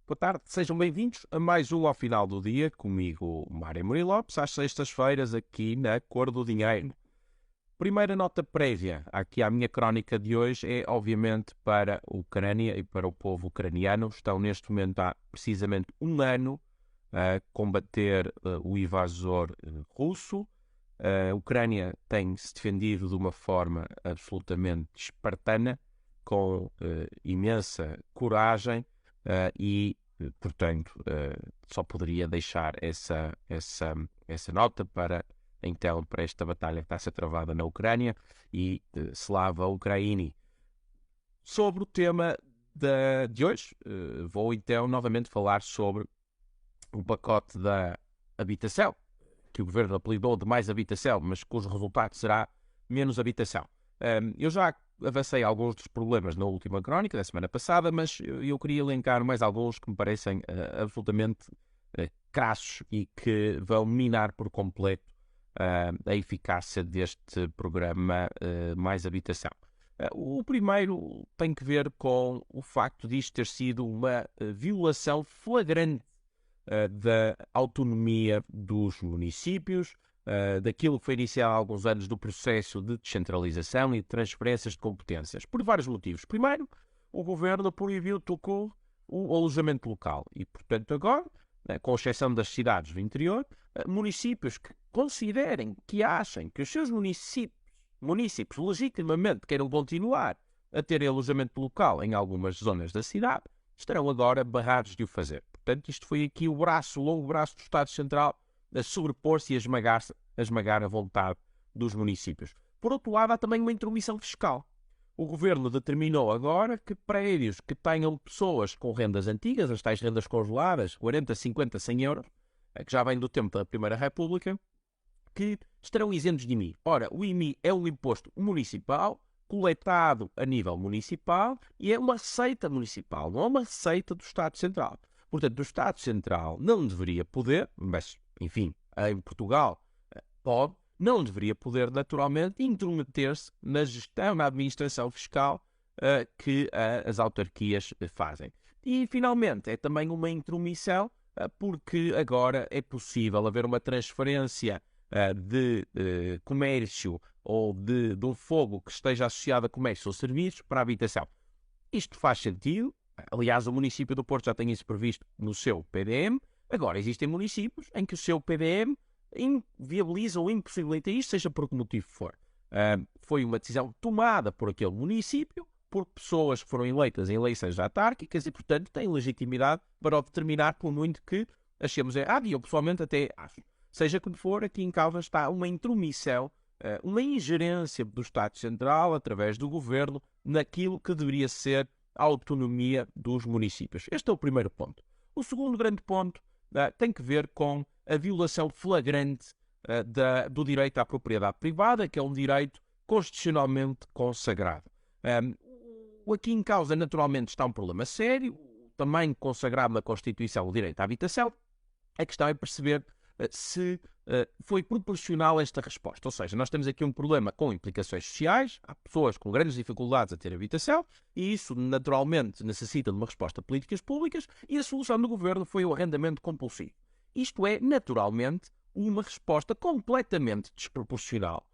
Boa tarde, sejam bem-vindos a mais um Ao Final do Dia, comigo, Mário Murilo Lopes, às sextas-feiras, aqui na Cor do Dinheiro. Primeira nota prévia aqui à minha crónica de hoje é, obviamente, para a Ucrânia e para o povo ucraniano. Estão neste momento há precisamente um ano a combater o invasor russo. A Ucrânia tem-se defendido de uma forma absolutamente espartana, com imensa coragem, portanto, só poderia deixar essa nota para esta batalha que está a ser travada na Ucrânia e Slava Ukraini. Sobre o tema de hoje, vou então novamente falar sobre o pacote da habitação, que o governo apelidou de mais habitação, mas cujo resultado será menos habitação. Eu já avancei alguns dos problemas na última crónica da semana passada, mas eu queria elencar mais alguns que me parecem absolutamente crassos e que vão minar por completo a eficácia deste programa Mais Habitação. O primeiro tem que ver com o facto de isto ter sido uma violação flagrante da autonomia dos municípios, daquilo que foi iniciado há alguns anos do processo de descentralização e de transferências de competências, por vários motivos. Primeiro, o governo proibiu, tocou o alojamento local e, portanto, agora, com exceção das cidades do interior, municípios que considerem, que achem que os seus municípios legitimamente queiram continuar a ter alojamento local em algumas zonas da cidade, estarão agora barrados de o fazer. Portanto, isto foi aqui o longo braço do Estado Central a sobrepor-se e a esmagar a vontade dos municípios. Por outro lado, há também uma intromissão fiscal. O governo determinou agora que prédios que tenham pessoas com rendas antigas, as tais rendas congeladas, 40, 50, 100 euros, que já vem do tempo da Primeira República, que estarão isentos de IMI. Ora, o IMI é um imposto municipal, coletado a nível municipal, e é uma receita municipal, não é uma receita do Estado Central. Portanto, o Estado Central não deveria poder, mas, enfim, em Portugal pode, não deveria poder, naturalmente, intrometer-se na gestão, na administração fiscal que as autarquias fazem. E, finalmente, é também uma intromissão, porque agora é possível haver uma transferência de comércio ou de um fogo que esteja associado a comércio ou serviços para a habitação. Isto faz sentido. Aliás, o município do Porto já tem isso previsto no seu PDM. Agora, existem municípios em que o seu PDM inviabiliza ou impossibilita isto, seja por que motivo for. Foi uma decisão tomada por aquele município, por pessoas que foram eleitas em eleições autárquicas e, portanto, têm legitimidade para o determinar, por muito que achemos errado, e eu pessoalmente até acho. Seja como for, aqui em causa está uma intromissão, uma ingerência do Estado Central, através do Governo, naquilo que deveria ser a autonomia dos municípios. Este é o primeiro ponto. O segundo grande ponto tem que ver com a violação flagrante do direito à propriedade privada, que é um direito constitucionalmente consagrado. Aqui em causa, naturalmente, está um problema sério, também consagrado na Constituição o direito à habitação. A questão é perceber se foi proporcional esta resposta. Ou seja, nós temos aqui um problema com implicações sociais, há pessoas com grandes dificuldades a ter habitação, e isso naturalmente necessita de uma resposta de políticas públicas, e a solução do governo foi o arrendamento compulsivo. Isto é, naturalmente, uma resposta completamente desproporcional,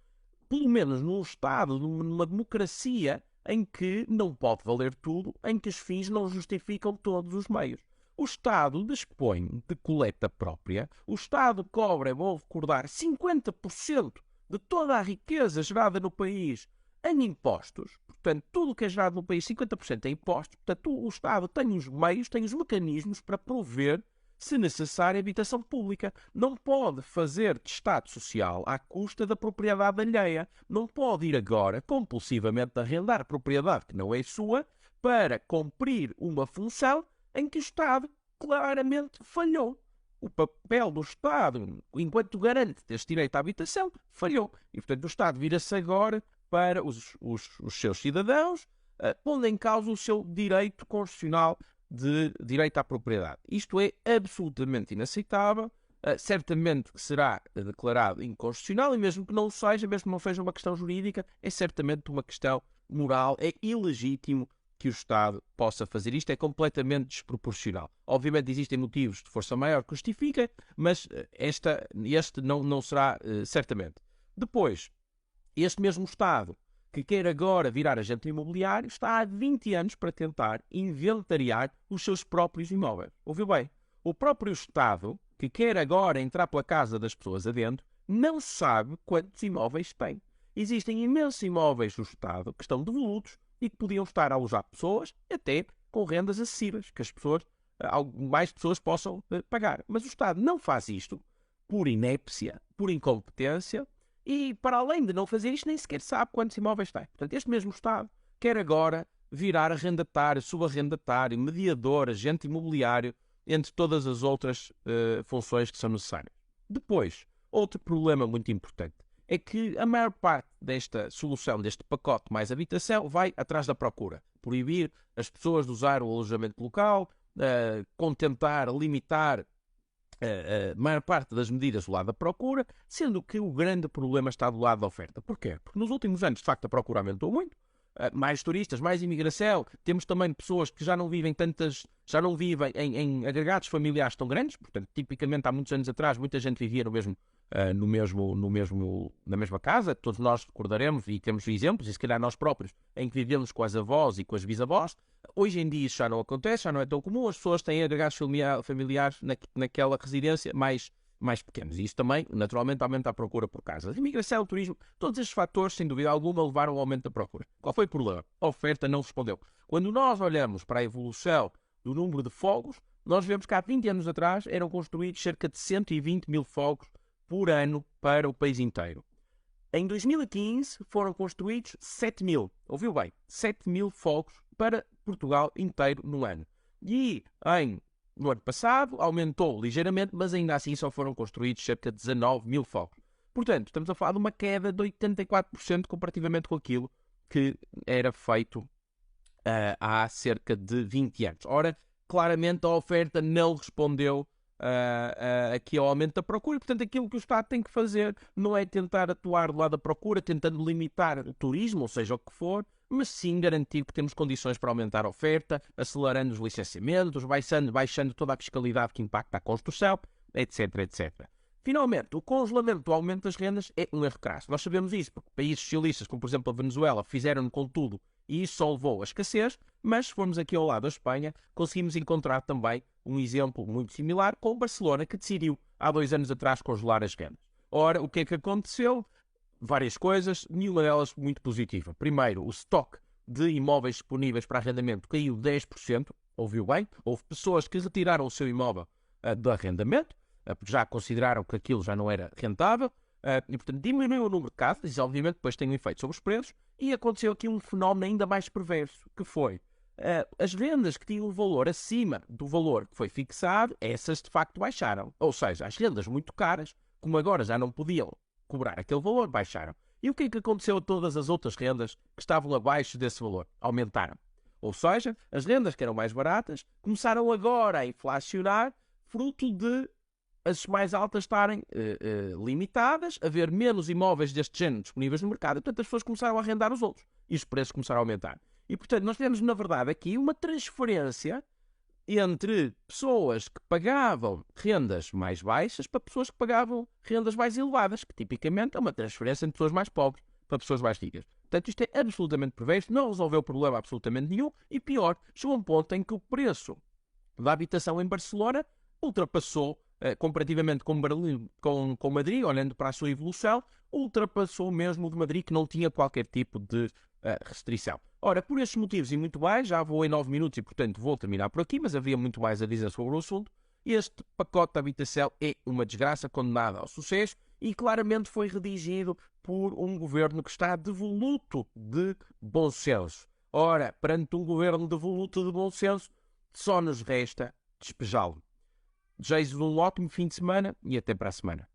pelo menos num Estado, numa democracia em que não pode valer tudo, em que os fins não justificam todos os meios. O Estado dispõe de coleta própria, o Estado cobra, é bom recordar, 50% de toda a riqueza gerada no país em impostos. Portanto, tudo o que é gerado no país, 50% em impostos. Portanto, o Estado tem os meios, tem os mecanismos para prover, se necessário, habitação pública. Não pode fazer de Estado social à custa da propriedade alheia. Não pode ir agora, compulsivamente, arrendar propriedade que não é sua para cumprir uma função em que o Estado claramente falhou. O papel do Estado, enquanto garante deste direito à habitação, falhou. E, portanto, o Estado vira-se agora para os seus cidadãos, pondo em causa o seu direito constitucional de direito à propriedade. Isto é absolutamente inaceitável. Certamente será declarado inconstitucional, e mesmo que não seja, mesmo que não seja uma questão jurídica, é certamente uma questão moral. É ilegítimo que o Estado possa fazer isto, é completamente desproporcional. Obviamente existem motivos de força maior que justifiquem, mas este não será certamente. Depois, este mesmo Estado que quer agora virar agente imobiliário está há 20 anos para tentar inventariar os seus próprios imóveis. Ouviu bem? O próprio Estado que quer agora entrar pela casa das pessoas adentro não sabe quantos imóveis tem. Existem imensos imóveis do Estado que estão devolutos e que podiam estar a alojar pessoas até com rendas acessíveis, que as pessoas, mais pessoas possam pagar. Mas o Estado não faz isto por inépcia, por incompetência e, para além de não fazer isto, nem sequer sabe quantos imóveis tem. Portanto, este mesmo Estado quer agora virar arrendatário, subarrendatário, mediador, agente imobiliário, entre todas as outras funções que são necessárias. Depois, outro problema muito importante é que a maior parte desta solução, deste pacote mais habitação, vai atrás da procura. Proibir as pessoas de usar o alojamento local, contentar, limitar a maior parte das medidas do lado da procura, sendo que o grande problema está do lado da oferta. Porquê? Porque nos últimos anos, de facto, a procura aumentou muito. Mais turistas, mais imigração, temos também pessoas que já não vivem em agregados familiares tão grandes, portanto, tipicamente há muitos anos atrás, muita gente vivia na mesma casa, todos nós recordaremos e temos exemplos, e se calhar nós próprios, em que vivemos com as avós e com as bisavós. Hoje em dia isso já não acontece, já não é tão comum, as pessoas têm agregados familiares naquela residência mais pequenos. E isso também, naturalmente, aumenta a procura por casas. Imigração, turismo, todos estes fatores, sem dúvida alguma, levaram ao aumento da procura. Qual foi o problema? A oferta não respondeu. Quando nós olhamos para a evolução do número de fogos, nós vemos que há 20 anos atrás eram construídos cerca de 120 mil fogos por ano para o país inteiro. Em 2015 foram construídos 7 mil. Ouviu bem? 7 mil fogos para Portugal inteiro no ano. E no ano passado aumentou ligeiramente, mas ainda assim só foram construídos cerca de 19 mil fogos. Portanto, estamos a falar de uma queda de 84% comparativamente com aquilo que era feito há cerca de 20 anos. Ora, claramente a oferta não respondeu aqui ao aumento da procura. Portanto, aquilo que o Estado tem que fazer não é tentar atuar do lado da procura, tentando limitar o turismo, ou seja, o que for, mas sim garantir que temos condições para aumentar a oferta, acelerando os licenciamentos, baixando toda a fiscalidade que impacta a construção, etc, etc. Finalmente, o congelamento do aumento das rendas é um erro crasso. Nós sabemos isso, porque países socialistas, como por exemplo a Venezuela, fizeram com tudo e isso só levou à escassez, mas se formos aqui ao lado da Espanha, conseguimos encontrar também um exemplo muito similar com Barcelona, que decidiu há 2 anos atrás congelar as rendas. Ora, o que é que aconteceu? Várias coisas, nenhuma delas muito positiva. Primeiro, o estoque de imóveis disponíveis para arrendamento caiu 10%, ouviu bem? Houve pessoas que retiraram o seu imóvel do arrendamento, porque já consideraram que aquilo já não era rentável, e portanto diminuiu o número de casas, e obviamente depois tem um efeito sobre os preços, e aconteceu aqui um fenómeno ainda mais perverso, que foi as vendas que tinham um valor acima do valor que foi fixado, essas de facto baixaram. Ou seja, as rendas muito caras, como agora já não podiam cobrar aquele valor, baixaram. E o que é que aconteceu a todas as outras rendas que estavam abaixo desse valor? Aumentaram. Ou seja, as rendas que eram mais baratas começaram agora a inflacionar, fruto de as mais altas estarem limitadas, haver menos imóveis deste género disponíveis no mercado, e portanto as pessoas começaram a arrendar os outros e os preços começaram a aumentar. E portanto nós temos na verdade aqui uma transferência entre pessoas que pagavam rendas mais baixas para pessoas que pagavam rendas mais elevadas, que tipicamente é uma transferência entre pessoas mais pobres para pessoas mais ricas. Portanto, isto é absolutamente perverso, não resolveu o problema absolutamente nenhum, e pior, chegou a um ponto em que o preço da habitação em Barcelona ultrapassou, comparativamente com Madrid, olhando para a sua evolução, ultrapassou mesmo o de Madrid, que não tinha qualquer tipo de restrição. Ora, por estes motivos e muito mais, já vou em 9 minutos e, portanto, vou terminar por aqui, mas havia muito mais a dizer sobre o assunto. Este pacote de habitação é uma desgraça condenada ao sucesso e claramente foi redigido por um governo que está devoluto de bom senso. Ora, perante um governo devoluto de bom senso, só nos resta despejá-lo. Desejo-vos um ótimo fim de semana e até para a semana.